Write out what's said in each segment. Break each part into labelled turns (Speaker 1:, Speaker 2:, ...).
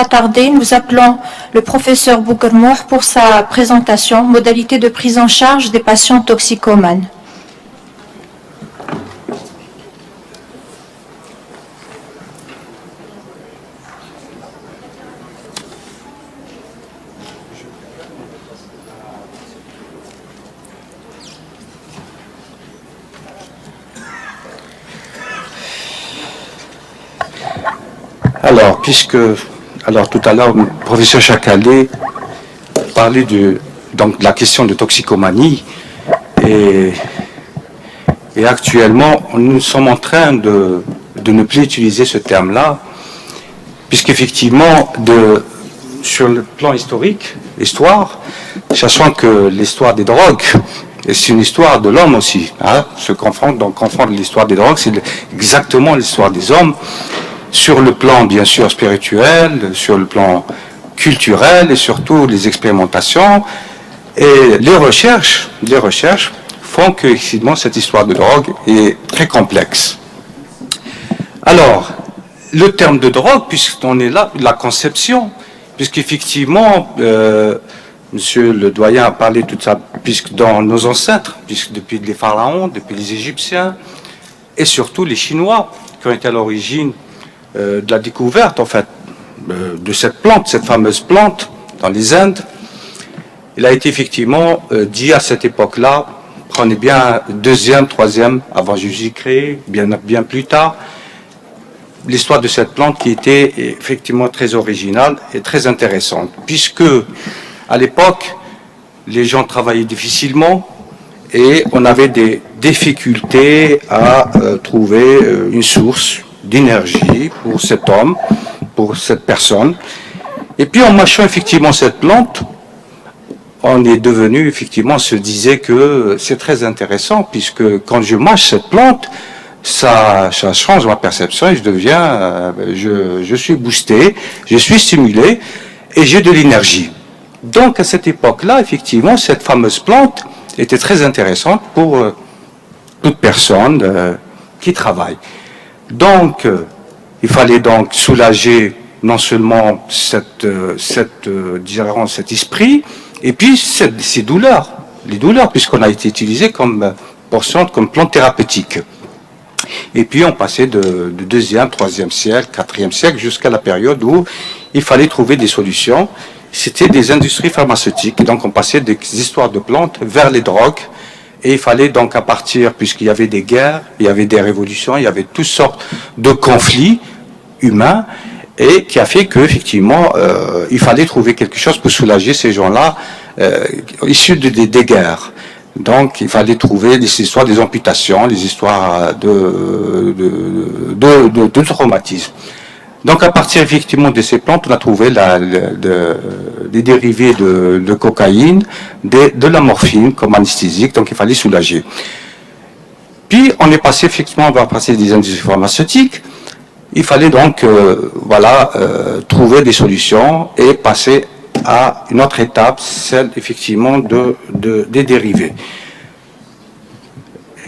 Speaker 1: s'attarder, nous appelons le professeur Bougermour pour sa présentation, modalité de prise en charge des patients toxicomanes.
Speaker 2: Alors tout à l'heure, le professeur Chakali parlait de la question de toxicomanie et actuellement, nous sommes en train de ne plus utiliser ce terme-là, puisqu'effectivement, sur le plan historique, sachant que l'histoire des drogues, c'est une histoire de l'homme aussi, hein, confondre l'histoire des drogues, c'est exactement l'histoire des hommes, sur le plan bien sûr spirituel, sur le plan culturel et surtout les expérimentations et les recherches font que effectivement cette histoire de drogue est très complexe. Alors, le terme de drogue, puisqu'on est là, la conception, puisqu'effectivement, monsieur le doyen a parlé de tout ça, puisque dans nos ancêtres, puisque depuis les pharaons, depuis les Égyptiens et surtout les Chinois qui ont été à l'origine de la découverte, en fait, de cette plante, cette fameuse plante, dans les Indes. Il a été effectivement dit à cette époque-là, prenez bien 2e, 3e, avant Jésus-Christ, bien plus tard, l'histoire de cette plante qui était effectivement très originale et très intéressante, puisque à l'époque, les gens travaillaient difficilement et on avait des difficultés à trouver une source d'énergie pour cet homme, pour cette personne. Et puis en mâchant effectivement cette plante, on est devenu effectivement, on se disait que c'est très intéressant, puisque quand je mâche cette plante, ça change ma perception et je suis boosté, je suis stimulé et j'ai de l'énergie. Donc à cette époque-là, effectivement, cette fameuse plante était très intéressante pour toute personne qui travaille. Donc, il fallait donc soulager non seulement cet esprit, et puis ces douleurs, les douleurs, puisqu'on a été utilisé comme plante thérapeutique. Et puis on passait de 2e, 3e siècle, 4e siècle, jusqu'à la période où il fallait trouver des solutions. C'était des industries pharmaceutiques, et donc on passait des histoires de plantes vers les drogues. Et il fallait donc à partir, puisqu'il y avait des guerres, il y avait des révolutions, il y avait toutes sortes de conflits humains, et qui a fait qu'effectivement, il fallait trouver quelque chose pour soulager ces gens-là issus des guerres. Donc il fallait trouver des histoires des amputations, des histoires de traumatisme. Donc à partir effectivement de ces plantes, on a trouvé des dérivés de cocaïne, de la morphine comme anesthésique, donc il fallait soulager. Puis on est passé effectivement, on va passer des industries pharmaceutiques, il fallait donc trouver des solutions et passer à une autre étape, celle effectivement des dérivés.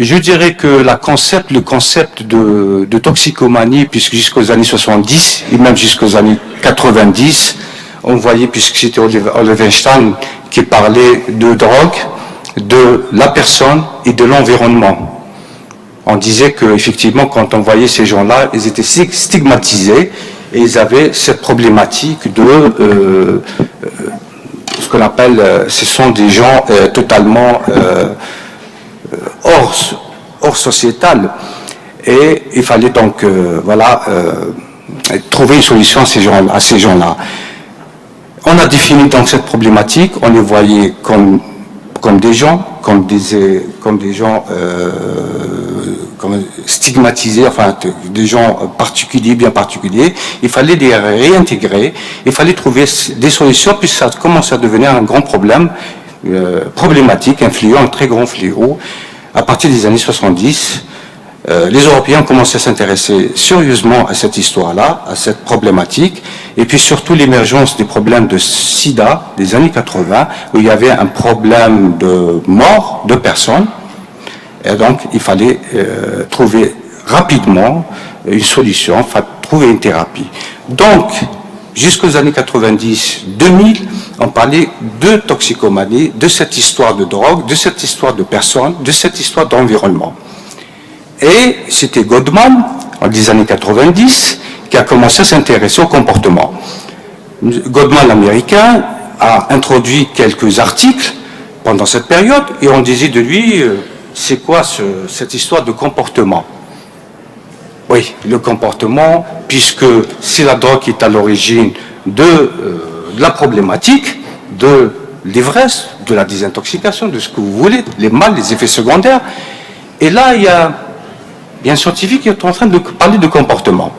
Speaker 2: Je dirais que le concept de toxicomanie, puisque jusqu'aux années 70 et même jusqu'aux années 90, on voyait, puisque c'était Oliver Einstein qui parlait de drogue, de la personne et de l'environnement. On disait qu'effectivement, quand on voyait ces gens-là, ils étaient stigmatisés et ils avaient cette problématique de ce qu'on appelle, ce sont des gens totalement hors sociétal, et il fallait donc trouver une solution à ces gens-là. On a défini donc cette problématique, on les voyait comme des gens, comme des gens stigmatisés, enfin des gens particuliers, bien particuliers. Il fallait les réintégrer, il fallait trouver des solutions, puisque ça commence à devenir un grand problème, problématique, un fléau, un très grand fléau. À partir des années 70, les Européens ont commencé à s'intéresser sérieusement à cette histoire-là, à cette problématique, et puis surtout l'émergence des problèmes de sida des années 80, où il y avait un problème de mort de personnes, et donc il fallait trouver rapidement une solution, enfin trouver une thérapie. Donc, jusqu'aux années 90, 2000, on parlait de toxicomanie, de cette histoire de drogue, de cette histoire de personnes, de cette histoire d'environnement. Et c'était Goldman, en les années 90, qui a commencé à s'intéresser au comportement. Goldman, l'américain, a introduit quelques articles pendant cette période et on disait de lui, c'est quoi cette histoire de comportement? Oui, le comportement, puisque c'est la drogue qui est à l'origine de la problématique, de l'ivresse, de la désintoxication, de ce que vous voulez, les mal, les effets secondaires. Et là, il y a un scientifique qui est en train de parler de comportement.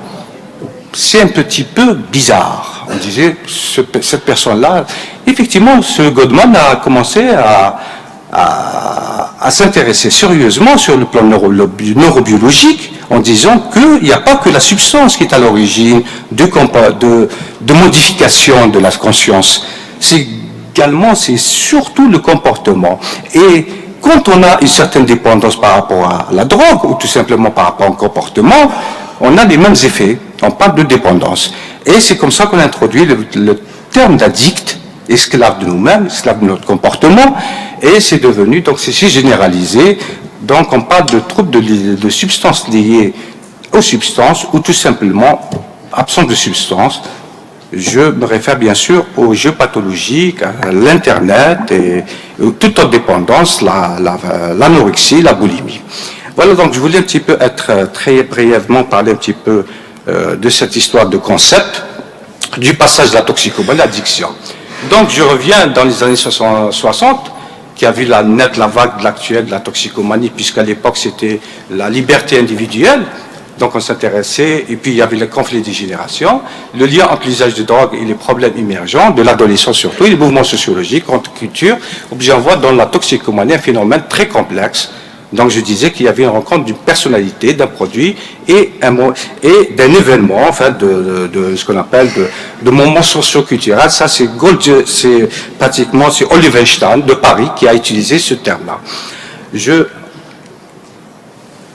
Speaker 2: C'est un petit peu bizarre. On disait, cette personne-là, effectivement, ce Goldman a commencé à s'intéresser sérieusement sur le plan neurobiologique en disant qu'il n'y a pas que la substance qui est à l'origine de modification de la conscience. C'est surtout le comportement. Et quand on a une certaine dépendance par rapport à la drogue ou tout simplement par rapport au comportement, on a les mêmes effets. On parle de dépendance. Et c'est comme ça qu'on a introduit le terme d'addict, esclave de nous-mêmes, esclave de notre comportement, et c'est devenu, donc c'est si généralisé, donc on parle de troubles de substances liées aux substances, ou tout simplement absence de substances. Je me réfère bien sûr aux jeux pathologiques, à l'Internet, et toute autre dépendance, l'anorexie, la boulimie. Voilà, donc je voulais un petit peu très brièvement parler un petit peu de cette histoire de concept, du passage de la toxicomanie à l'addiction. Donc je reviens dans les années 60, qui a vu la vague de l'actuelle de la toxicomanie, puisqu'à l'époque c'était la liberté individuelle, donc on s'intéressait, et puis il y avait le conflit des générations, le lien entre l'usage de drogue et les problèmes émergents, de l'adolescence surtout, et les mouvements sociologiques, contre-culture, j'en vois dans la toxicomanie un phénomène très complexe. Donc je disais qu'il y avait une rencontre d'une personnalité, d'un produit et d'un événement, enfin de ce qu'on appelle de moments socio-culturels. Ça c'est pratiquement Oliver Einstein de Paris qui a utilisé ce terme-là.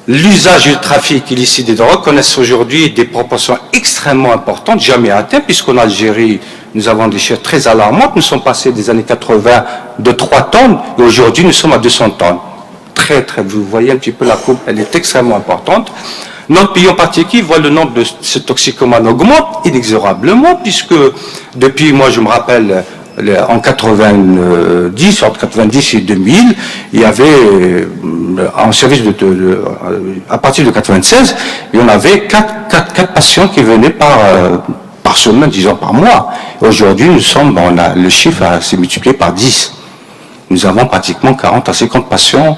Speaker 2: L'usage et le trafic illicite des drogues connaissent aujourd'hui des proportions extrêmement importantes, jamais atteintes, puisqu'en Algérie, nous avons des chiffres très alarmants. Nous sommes passés des années 80 de 3 tonnes et aujourd'hui nous sommes à 200 tonnes. Vous voyez un petit peu la courbe, elle est extrêmement importante. Notre pays en particulier voit le nombre de ces toxicomanes augmente inexorablement, puisque depuis, moi je me rappelle, en 90, entre 90 et 2000, il y avait en service à partir de 96, il y en avait 4 patients qui venaient par semaine, disons par mois. Aujourd'hui, le chiffre s'est multiplié par 10. Nous avons pratiquement 40 à 50 patients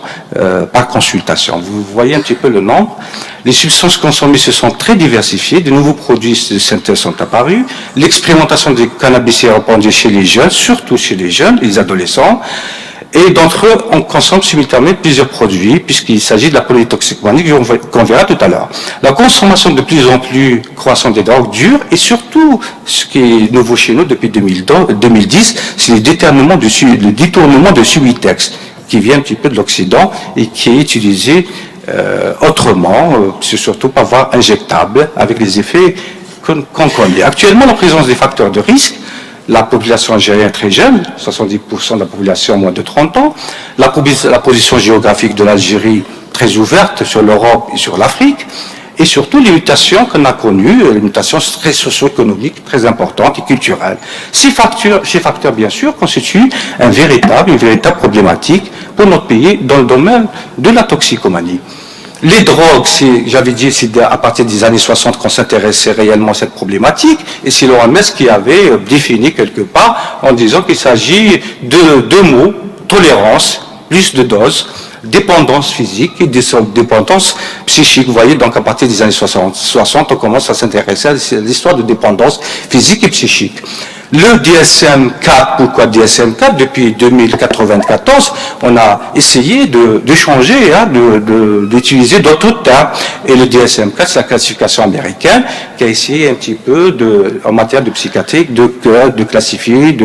Speaker 2: par consultation. Vous voyez un petit peu le nombre. Les substances consommées se sont très diversifiées. De nouveaux produits de synthèse sont apparus. L'expérimentation du cannabis est répandue chez les jeunes, surtout chez les jeunes, les adolescents. Et d'entre eux, on consomme simultanément plusieurs produits, puisqu'il s'agit de la polytoxicomanie qu'on verra tout à l'heure. La consommation de plus en plus croissante des drogues dure, et surtout, ce qui est nouveau chez nous depuis 2010, c'est le détournement de Subutex, qui vient un petit peu de l'Occident et qui est utilisé autrement, c'est surtout par voie injectable, avec les effets qu'on connaît. Actuellement, la présence des facteurs de risque, la population algérienne est très jeune, 70% de la population a moins de 30 ans. La position géographique de l'Algérie très ouverte sur l'Europe et sur l'Afrique. Et surtout les mutations qu'on a connues, les mutations très socio-économiques, très importantes et culturelles. Ces facteurs, bien sûr, constituent une véritable problématique pour notre pays dans le domaine de la toxicomanie. Les drogues, j'avais dit, c'est à partir des années 60 qu'on s'intéressait réellement à cette problématique, et c'est Laurent Mess qui avait défini quelque part en disant qu'il s'agit de 2 mots, tolérance, plus de dose, dépendance physique et dépendance psychique. Vous voyez, donc à partir des années 60 on commence à s'intéresser à l'histoire de dépendance physique et psychique. Le DSM-4, pourquoi DSM-4? Depuis 2094, on a essayé de changer, d'utiliser d'autres termes. Et le DSM-4, c'est la classification américaine qui a essayé un petit peu, en matière de psychiatrie, de classifier,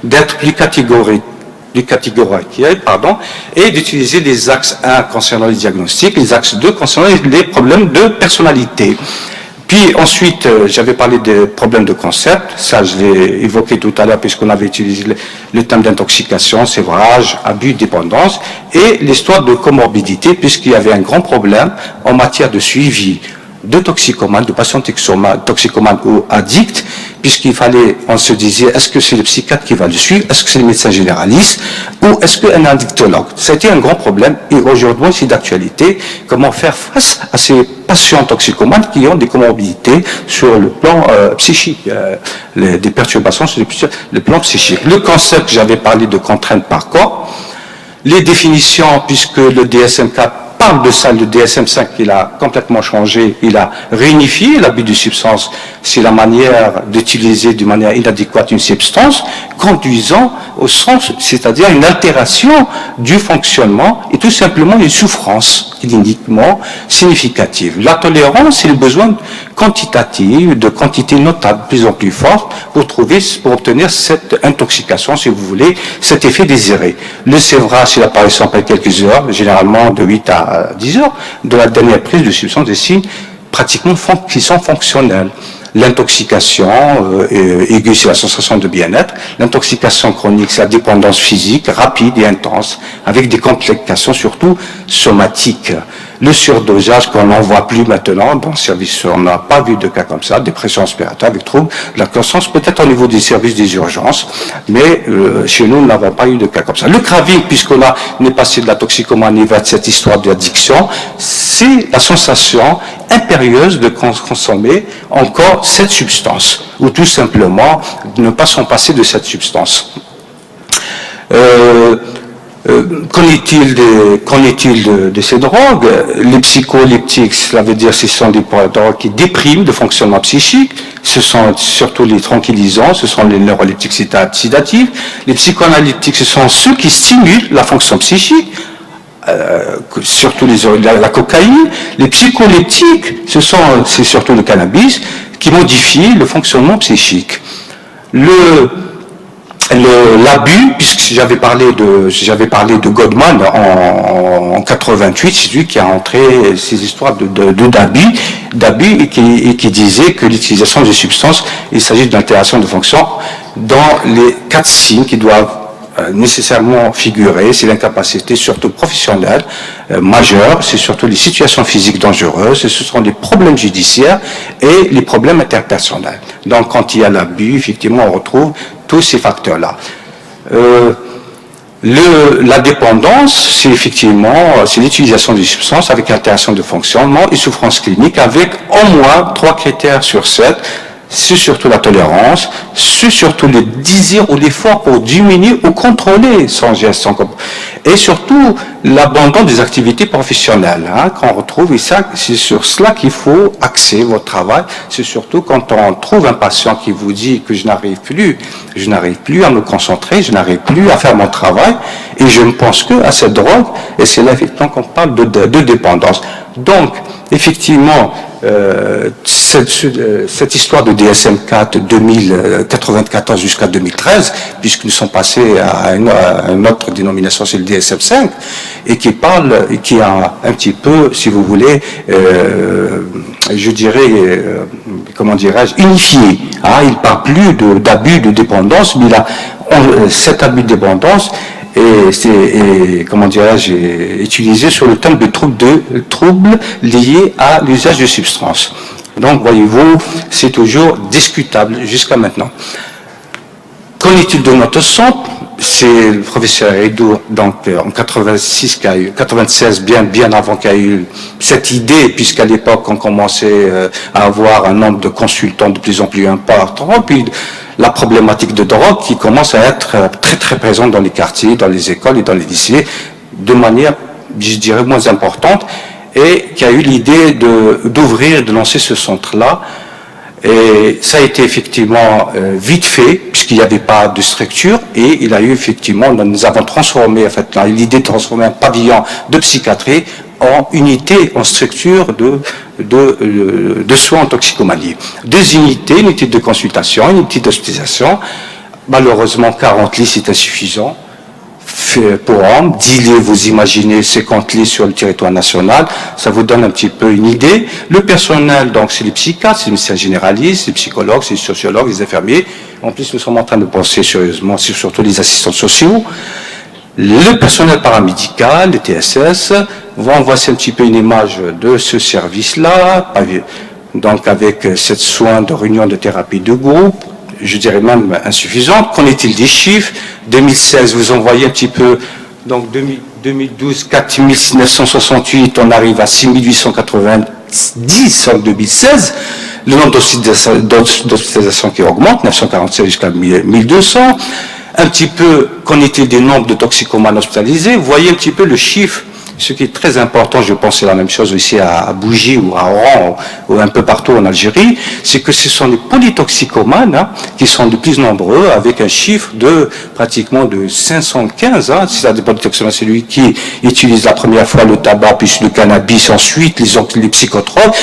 Speaker 2: d'être plus catégorique, et d'utiliser les axes 1 concernant les diagnostics, les axes 2 concernant les problèmes de personnalité. Puis ensuite, j'avais parlé des problèmes de concept, ça je l'ai évoqué tout à l'heure puisqu'on avait utilisé le terme d'intoxication, sévrage, abus, dépendance, et l'histoire de comorbidité puisqu'il y avait un grand problème en matière de suivi de toxicomanes, de patients toxicomanes ou addicts, puisqu'il fallait, on se disait, est-ce que c'est le psychiatre qui va le suivre, est-ce que c'est le médecin généraliste, ou est-ce qu'un addictologue? C'était un grand problème, et aujourd'hui, c'est d'actualité, comment faire face à ces patients toxicomanes qui ont des comorbidités sur le plan psychique, des perturbations sur le plan psychique. Le concept, j'avais parlé de contrainte par corps, les définitions, puisque le DSM-4 parle de ça, le DSM-5, il a complètement changé, il a réunifié l'abus de substance, c'est la manière d'utiliser de manière inadéquate une substance, conduisant au sens, c'est-à-dire une altération du fonctionnement et tout simplement une souffrance cliniquement significative. La tolérance, c'est le besoin quantitatif, de quantité notable, de plus en plus forte, pour obtenir cette intoxication, si vous voulez, cet effet désiré. Le sévrage, c'est l'apparition après quelques heures, généralement de 8 à 10 heures, de la dernière prise de substance, des signes pratiquement qui sont fonctionnels. L'intoxication aiguë, c'est la sensation de bien-être. L'intoxication chronique, c'est la dépendance physique rapide et intense, avec des complications surtout somatiques. Le surdosage, qu'on n'en voit plus maintenant, dans le service, on n'a pas vu de cas comme ça, dépression respiratoire avec trouble de la conscience, peut-être au niveau des services des urgences, mais chez nous, nous n'avons pas eu de cas comme ça. Le craving, puisqu'on est passé de la toxicomanie vers cette histoire d'addiction, c'est la sensation impérieuse de consommer encore cette substance, ou tout simplement ne pas s'en passer de cette substance. Qu'en est-il de ces drogues? Les psycholeptiques, cela veut dire que ce sont des drogues qui dépriment le fonctionnement psychique, ce sont surtout les tranquillisants, ce sont les neuroleptiques sédatifs. Les psychoanalytiques, ce sont ceux qui stimulent la fonction psychique, surtout la cocaïne. Les psycholeptiques, c'est surtout le cannabis, qui modifie le fonctionnement psychique. L'abus, puisque j'avais parlé de Goldman en 88, c'est lui qui a entré ces histoires d'abus et qui disait que l'utilisation de substances, il s'agit d'altération de fonction dans les 4 signes qui doivent nécessairement figurer, c'est l'incapacité surtout professionnelle majeure, c'est surtout les situations physiques dangereuses, ce sont les problèmes judiciaires et les problèmes interpersonnels. Donc quand il y a l'abus, effectivement, on retrouve tous ces facteurs-là. La dépendance, c'est l'utilisation des substances avec altération de fonctionnement et souffrance clinique avec au moins 3 critères sur 7. C'est surtout la tolérance, c'est surtout le désir ou l'effort pour diminuer ou contrôler son geste. Et surtout, l'abandon des activités professionnelles qu'on retrouve. Et ça, c'est sur cela qu'il faut axer votre travail. C'est surtout quand on trouve un patient qui vous dit que je n'arrive plus à me concentrer, je n'arrive plus à faire mon travail. Et je ne pense que à cette drogue. Et c'est là, effectivement, qu'on parle de dépendance. Donc, effectivement, cette histoire de DSM-4 1994 jusqu'à 2013, puisque nous sommes passés à une autre dénomination, c'est le DSM-5, et qui a un petit peu, si vous voulez, je dirais, comment dirais-je, unifié. Il ne parle plus d'abus de dépendance, mais cet abus de dépendance et comment dirais-je, utilisé sur le thème de troubles liés à l'usage de substances. Donc, voyez-vous, c'est toujours discutable jusqu'à maintenant. Qu'en est-il de notre centre? C'est le professeur Edo, donc en 96, bien avant qu'il y ait eu cette idée, puisqu'à l'époque on commençait à avoir un nombre de consultants de plus en plus important, puis la problématique de drogue qui commence à être très très présente dans les quartiers, dans les écoles et dans les lycées, de manière, je dirais, moins importante, et qui a eu l'idée d'ouvrir, de lancer ce centre-là. Et ça a été effectivement vite fait, puisqu'il n'y avait pas de structure, et il a eu effectivement, nous avons transformé, en fait, l'idée de transformer un pavillon de psychiatrie en unité, en structure de soins en toxicomanie. 2 unités, une unité de consultation, une unité d'hospitalisation. Malheureusement, 40 lits, c'est insuffisant. pour hommes, 10 lits, vous imaginez 50 lits sur le territoire national, ça vous donne un petit peu une idée. Le personnel, donc c'est les psychiatres, c'est les médecins généralistes, les psychologues, c'est les sociologues, les infirmiers. En plus, nous sommes en train de penser sérieusement sur surtout les assistants sociaux. Le personnel paramédical, les TSS, voici un petit peu une image de ce service-là, donc avec cette soin de réunion de thérapie de groupe, je dirais même insuffisante. Qu'en est-il des chiffres? 2016, vous en voyez un petit peu, donc 2012, 4 968, on arrive à 6 890 en 2016. Le nombre d'hospitalisations qui augmente, 947 jusqu'à 1200. Un petit peu, qu'en est-il des nombres de toxicomanes hospitalisés? Vous voyez un petit peu le chiffre. Ce qui est très important, je pense c'est la même chose aussi à Bougie ou à Oran ou un peu partout en Algérie, c'est que ce sont les polytoxicomanes qui sont de plus nombreux, avec un chiffre de pratiquement de 515. Si ça dépend du toxicomane, c'est celui qui utilise la première fois le tabac, puis le cannabis, ensuite les psychotropes,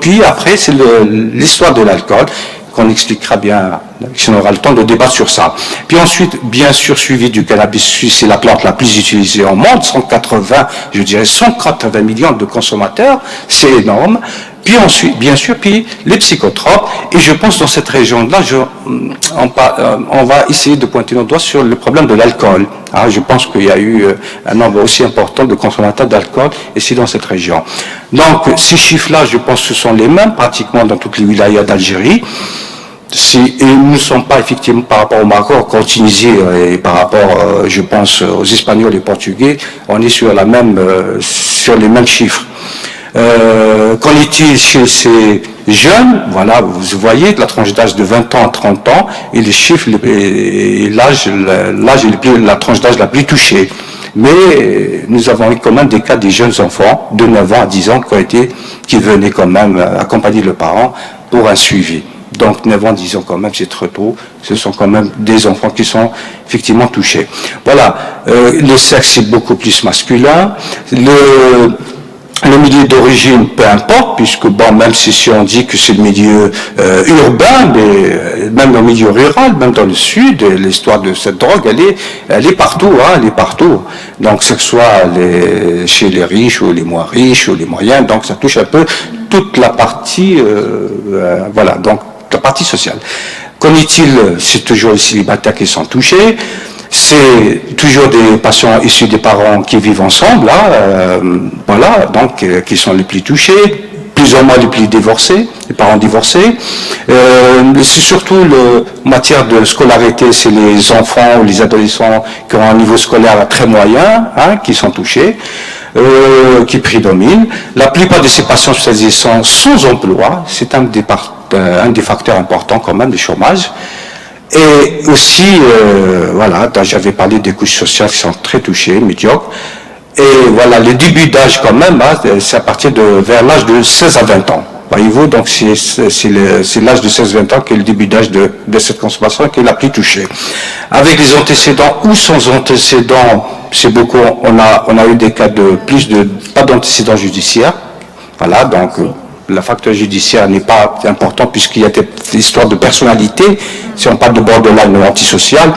Speaker 2: puis après c'est l'histoire de l'alcool, qu'on expliquera bien, si on aura le temps de débattre sur ça. Puis ensuite, bien sûr, suivi du cannabis, c'est la plante la plus utilisée au monde, 180 millions de consommateurs, c'est énorme. Puis ensuite, bien sûr, puis les psychotropes, et je pense dans cette région-là, on va essayer de pointer nos doigts sur le problème de l'alcool. Je pense qu'il y a eu un nombre aussi important de consommateurs d'alcool ici dans cette région. Donc, ces chiffres-là, je pense que ce sont les mêmes pratiquement dans toutes les wilayas d'Algérie. Et nous ne sommes pas effectivement par rapport au Maroc, en Tunisie et par rapport, je pense, aux Espagnols et Portugais, on est sur sur les mêmes chiffres. Qu'en est-il chez ces jeunes? Voilà, vous voyez la tranche d'âge de 20 ans à 30 ans et les chiffres, l'âge est la tranche d'âge la plus touchée. Mais nous avons eu quand même des cas des jeunes enfants de 9 ans à 10 ans qui venaient quand même accompagner le parent pour un suivi. Donc 9 ans, 10 ans quand même, c'est trop tôt. Ce sont quand même des enfants qui sont effectivement touchés. Voilà, le sexe est beaucoup plus masculin. Le milieu d'origine, peu importe, puisque bon, même si on dit que c'est le milieu urbain, mais même dans le milieu rural, même dans le sud, l'histoire de cette drogue, elle est partout, elle est partout. Donc, que ce soit chez les riches ou les moins riches ou les moyens, donc ça touche un peu toute la partie, voilà, donc la partie sociale. Qu'en est-il? C'est toujours les célibataires qui sont touchés. C'est toujours des patients issus des parents qui vivent ensemble, voilà, donc qui sont les plus touchés, plus ou moins les plus divorcés, les parents divorcés. C'est surtout en matière de scolarité, c'est les enfants ou les adolescents qui ont un niveau scolaire très moyen, qui sont touchés, qui prédominent. La plupart de ces patients sont sans emploi, c'est un des facteurs importants quand même du chômage. Et aussi, voilà, j'avais parlé des couches sociales qui sont très touchées, médiocres. Et voilà, le début d'âge quand même, c'est à partir vers l'âge de 16 à 20 ans. Voyez-vous, donc c'est l'âge de 16-20 ans qui est le début d'âge de cette consommation qui est la plus touchée. Avec les antécédents ou sans antécédents, c'est beaucoup, on a eu des cas pas d'antécédents judiciaires. Voilà, donc le facteur judiciaire n'est pas important puisqu'il y a des histoires de personnalité. Si on parle de borderline ou antisocial,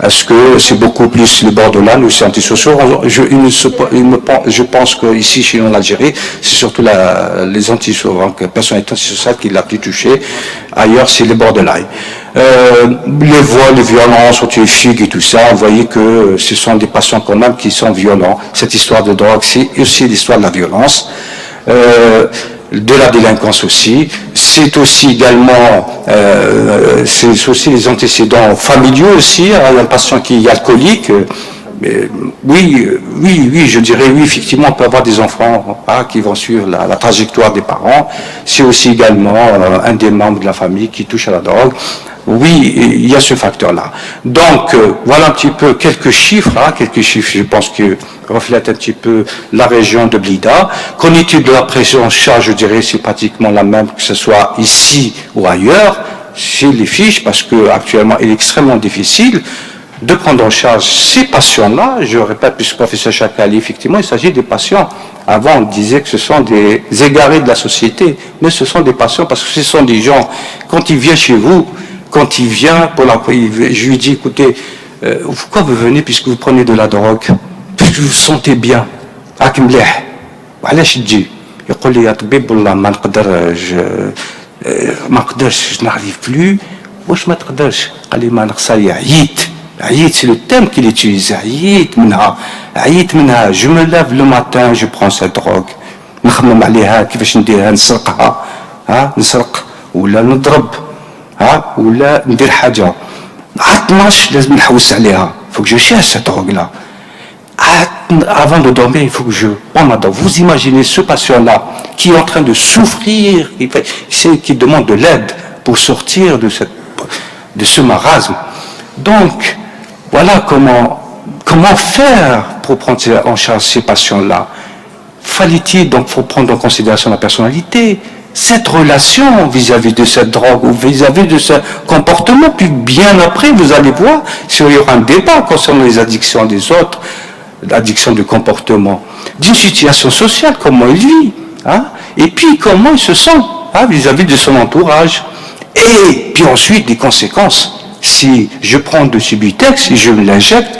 Speaker 2: est-ce que c'est beaucoup plus le borderline ou c'est antisocial? Je pense qu'ici, chez nous en Algérie, c'est surtout les antisociaux, donc personnalité antisociale qui l'a plus touché. Ailleurs, c'est les borderline. Les vols, les violences, auto-fugues et tout ça, vous voyez que ce sont des patients quand même qui sont violents. Cette histoire de drogue, c'est aussi l'histoire de la violence. De la délinquance aussi, c'est aussi également c'est aussi les antécédents familiaux aussi, un patient qui est alcoolique, oui, je dirais oui, effectivement on peut avoir des enfants qui vont suivre la trajectoire des parents, c'est aussi également un des membres de la famille qui touche à la drogue. Oui, il y a ce facteur-là. Donc, voilà un petit peu quelques chiffres, je pense, qui reflètent un petit peu la région de Blida. Qu'en est-il de la prise en charge, je dirais, c'est pratiquement la même, que ce soit ici ou ailleurs, chez les fiches, parce qu'actuellement, il est extrêmement difficile de prendre en charge ces patients-là. Je répète, puisque le professeur Chakali, effectivement, il s'agit des patients. Avant, on disait que ce sont des égarés de la société, mais ce sont des patients parce que ce sont des gens, quand ils viennent chez vous, quand il vient, je lui dis, écoutez, pourquoi vous venez puisque vous prenez de la drogue, puisque vous vous sentez bien, راك مليح وعلاش تجي؟ يقول لي يا طبيب والله ما نقدرش ما نقدرش نعرف بلو واش ما تقدرش؟ قال لي ما نقصاي عييت سي لو تيم كي ليتيليزي عييت منها جو مو ليف لو ماتان جو برون سيت دروغ نخمم عليها كيفاش نديرها نسرقها نسرق ولا نضرب ولا ندير حاجه 12 لازم نحوس عليها faut que je cherche cette drogue là avant de dormir il faut que je prenne ma drogue. Vous imaginez ce patient là qui est en train de souffrir qui demande de l'aide pour sortir de ce marasme. Donc voilà comment faire pour prendre en charge ces patients là. Fallait-il donc faut prendre en considération la personnalité, cette relation vis-à-vis de cette drogue ou vis-à-vis de ce comportement, puis bien après, vous allez voir s'il y aura un débat concernant les addictions des autres, l'addiction du comportement, d'une situation sociale, comment il vit, et puis comment il se sent vis-à-vis de son entourage. Et puis ensuite, des conséquences. Si je prends de Subutex, si je me l'injecte,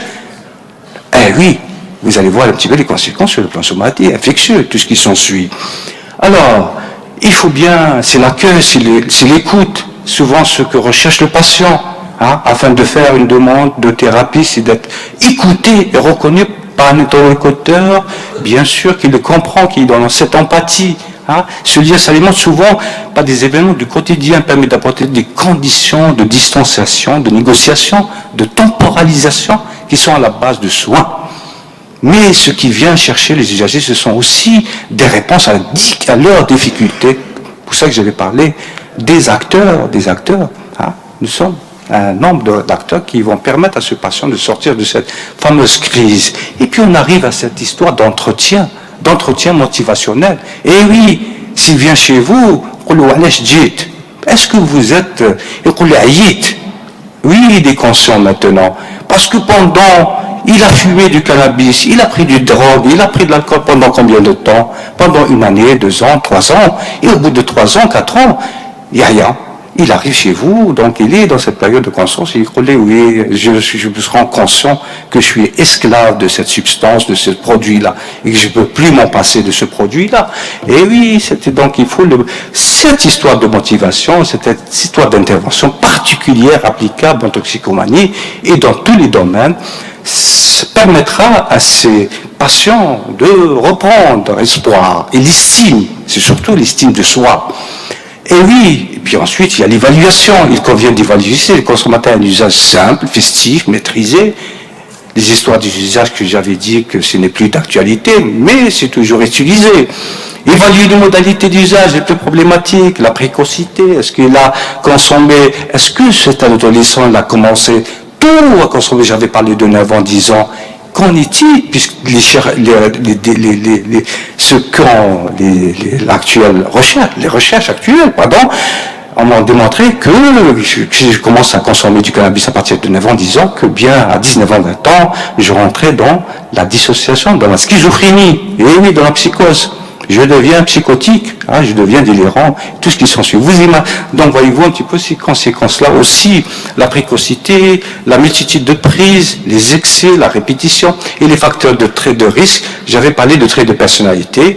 Speaker 2: oui, vous allez voir un petit peu les conséquences sur le plan somatique, infectieux, tout ce qui s'ensuit. Alors, il faut bien, c'est l'accueil, c'est l'écoute, souvent ce que recherche le patient, afin de faire une demande de thérapie, c'est d'être écouté et reconnu par un interlocuteur, bien sûr, qui le comprend, qui est dans cette empathie. Ce lien s'alimente souvent par des événements du quotidien, permet d'apporter des conditions de distanciation, de négociation, de temporalisation, qui sont à la base de soins. Mais ce qui vient chercher les usagers, ce sont aussi des réponses à leurs difficultés. C'est pour ça que j'avais parlé des acteurs. Nous sommes un nombre d'acteurs qui vont permettre à ce patient de sortir de cette fameuse crise. Et puis on arrive à cette histoire d'entretien motivationnel. Et oui, s'il vient chez vous, est-ce que vous êtes... Oui, il est conscient maintenant. Parce que il a fumé du cannabis, il a pris du drogue, il a pris de l'alcool pendant combien de temps? Pendant 1 année, 2 ans, 3 ans. Et au bout de 3 ans, 4 ans, il y a rien. Il arrive chez vous, donc il est dans cette période de conscience, il dit, oui, je me rends conscient que je suis esclave de cette substance, de ce produit-là, et que je ne peux plus m'en passer de ce produit-là. Et oui, donc il faut cette histoire de motivation, cette histoire d'intervention particulière applicable en toxicomanie et dans tous les domaines, permettra à ces patients de reprendre espoir et l'estime, c'est surtout l'estime de soi. Et oui, et puis ensuite il y a l'évaluation, il convient d'évaluer le consommateur un usage simple, festif, maîtrisé. Les histoires des usages que j'avais dit que ce n'est plus d'actualité, mais c'est toujours utilisé. Évaluer les modalités d'usage les plus problématiques, la précocité, est-ce qu'il a consommé, est-ce que cet adolescent a commencé tôt à consommer, j'avais parlé de 9 ans, 10 ans, qu'en est-il, puisque les recherches actuelles, on a démontré que si je commence à consommer du cannabis à partir de 9 ans, 10 ans, que bien à 19 ans, 20 ans, je rentrais dans la dissociation, dans la schizophrénie, et oui, dans la psychose. Je deviens psychotique, je deviens délirant, tout ce qui s'ensuit. Donc voyez-vous un petit peu ces conséquences-là aussi, la précocité, la multitude de prises, les excès, la répétition et les facteurs de traits de risque. J'avais parlé de traits de personnalité,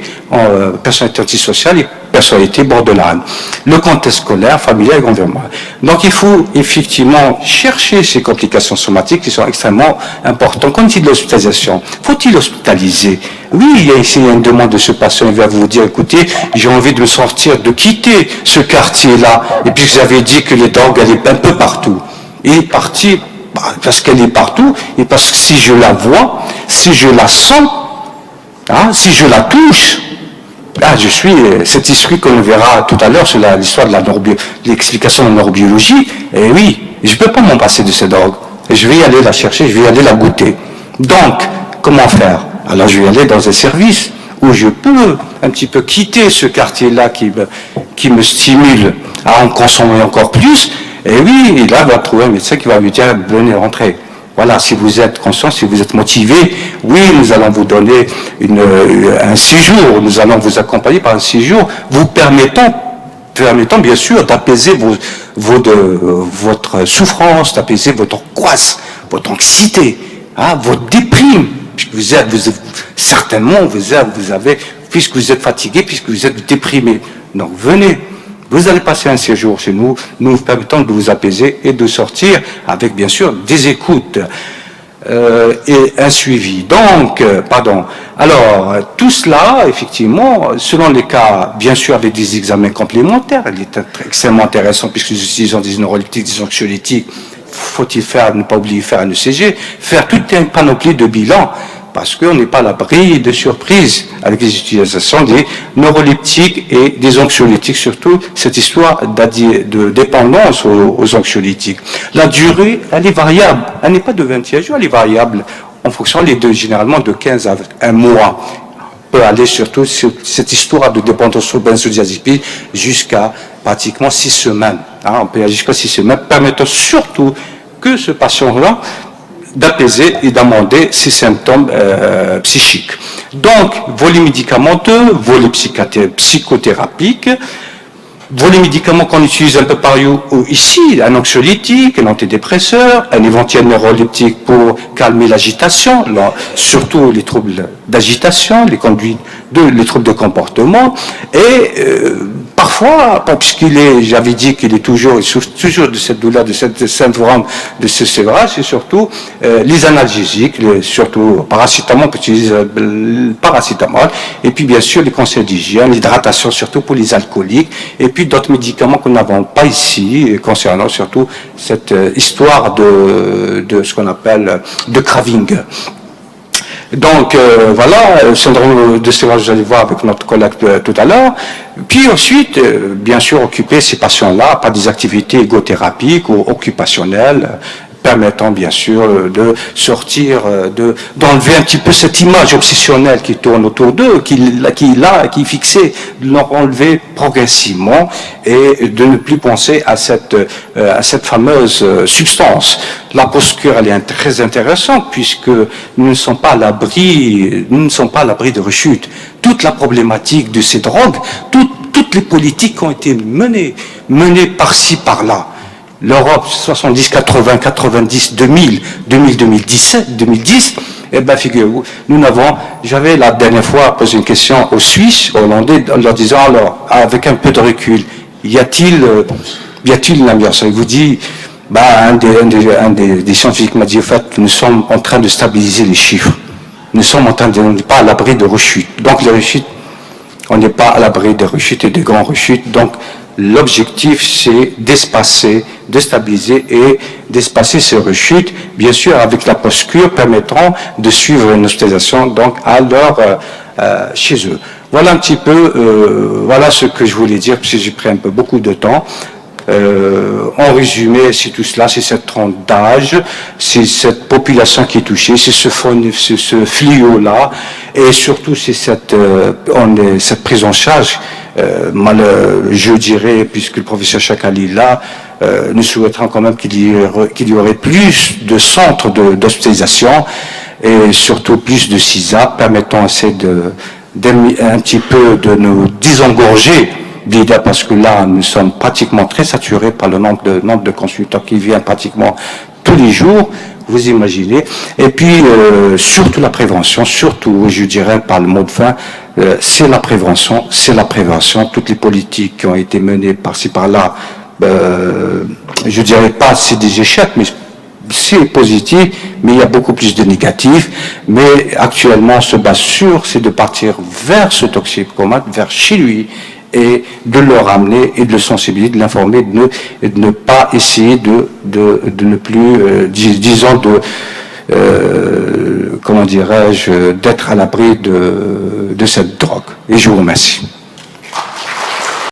Speaker 2: personnalité antisociale et personnalité borderline. Le contexte scolaire, familial et environnemental. Donc il faut effectivement chercher ces complications somatiques qui sont extrêmement importantes. Quand il y a de l'hospitalisation, faut-il hospitaliser? Oui, il y a ici une demande de ce patient, il va vous dire, écoutez, j'ai envie de me sortir, de quitter ce quartier-là. Et puis vous avez dit que les drogues, elle est un peu partout. Il est parti parce qu'elle est partout, et parce que si je la vois, si je la sens, si je la touche, je suis cet esprit qu'on verra tout à l'heure sur l'histoire de l'explication de la neurobiologie, et oui, je ne peux pas m'en passer de ces drogues. Je vais aller la chercher, je vais aller la goûter. Donc, comment faire? Alors je vais aller dans un service où je peux un petit peu quitter ce quartier-là qui me stimule à en consommer encore plus. Et oui, et là, on va trouver un médecin qui va lui dire, venez rentrer. Voilà, si vous êtes conscient, si vous êtes motivé, oui, nous allons vous donner un séjour, nous allons vous accompagner par un séjour, vous permettant bien sûr d'apaiser votre souffrance, d'apaiser votre angoisse, votre anxiété, hein, votre déprime, puisque certainement, vous avez, puisque vous êtes fatigué, puisque vous êtes déprimé. Donc venez, vous allez passer un séjour chez nous, nous vous permettons de vous apaiser et de sortir avec bien sûr des écoutes et un suivi. Donc, alors tout cela, effectivement, selon les cas, bien sûr avec des examens complémentaires, il est extrêmement intéressant puisque nous utilisons des neuroleptiques, des anxiolytiques. Faut-il faire, ne pas oublier faire un ECG, faire toute une panoplie de bilans, parce qu'on n'est pas à l'abri de surprises avec les utilisations des neuroleptiques et des anxiolytiques, surtout cette histoire de dépendance aux anxiolytiques. La durée, elle est variable, elle n'est pas de 21 jours, elle est variable en fonction des deux, généralement de 15 à 1 mois. On peut aller surtout sur cette histoire de dépendance aux benzodiazépines jusqu'à pratiquement 6 semaines. Hein, on peut aller jusqu'à 6 semaines, permettant surtout que ce patient-là d'apaiser et d'amender ses symptômes psychiques. Donc, volet médicamenteux, volet psychothérapique, volet médicaments qu'on utilise un peu partout ici, un anxiolytique, un antidépresseur, un éventuel neuroleptique pour calmer l'agitation, surtout les troubles d'agitation, les troubles de comportement, et parfois, j'avais dit qu'il est toujours, il souffre toujours de cette douleur, de cette syndrome de ce sévrage, c'est surtout les analgésiques, surtout paracétamol, on peut utiliser le paracétamol, et puis bien sûr les conseils d'hygiène, l'hydratation surtout pour les alcooliques, et puis d'autres médicaments que nous n'avons pas ici, concernant surtout cette histoire de ce qu'on appelle de craving. Donc voilà, le syndrome de sévrage, vous allez voir avec notre collègue tout à l'heure. Puis ensuite, bien sûr, occuper ces patients-là par des activités égothérapiques ou occupationnelles, permettant bien sûr de sortir, d'enlever un petit peu cette image obsessionnelle qui tourne autour d'eux, qui est fixée, de leur enlever progressivement et de ne plus penser à cette fameuse substance. La posture, elle est très intéressante puisque nous ne sommes pas à l'abri de rechute. Toute la problématique de ces drogues, toutes les politiques qui ont été menées par-ci, par-là. L'Europe 70, 80, 90, 2000, 2017, 2010, eh ben figurez-vous, j'avais la dernière fois posé une question aux Suisses, aux Hollandais, en leur disant alors, avec un peu de recul, y a-t-il une amélioration? Il vous dit, un des scientifiques m'a dit, en fait, nous sommes en train de stabiliser les chiffres. On n'est pas à l'abri de rechutes. Donc les rechutes, on n'est pas à l'abri de rechutes et de grandes rechutes. Donc l'objectif, c'est d'espacer, de stabiliser et d'espacer ces rechutes, bien sûr avec la posture permettant de suivre une hospitalisation donc chez eux. Voilà un petit peu, voilà ce que je voulais dire, parce que j'ai pris un peu beaucoup de temps. En résumé, c'est tout cela, c'est cette tranche d'âge, c'est cette population qui est touchée, c'est ce fléau-là, et surtout c'est cette prise en charge. Je dirais, puisque le professeur Chakali est là, nous souhaiterons quand même qu'il y aurait plus de centres d'hospitalisation et surtout plus de CISA permettant un petit peu de nous désengorger d'idées, parce que là, nous sommes pratiquement très saturés par le nombre de consultants qui viennent pratiquement tous les jours, vous imaginez. Et puis, surtout la prévention, surtout, je dirais, par le mot de fin, c'est la prévention. Toutes les politiques qui ont été menées par-ci, par-là, je dirais pas c'est des échecs, mais c'est positif, mais il y a beaucoup plus de négatifs. Mais actuellement, on se base sur, c'est de partir vers ce toxicomane, vers chez lui, et de le ramener et de le sensibiliser, de l'informer, et de ne pas essayer de ne plus, disons, comment dirais-je, d'être à l'abri de cette drogue. Et je vous remercie.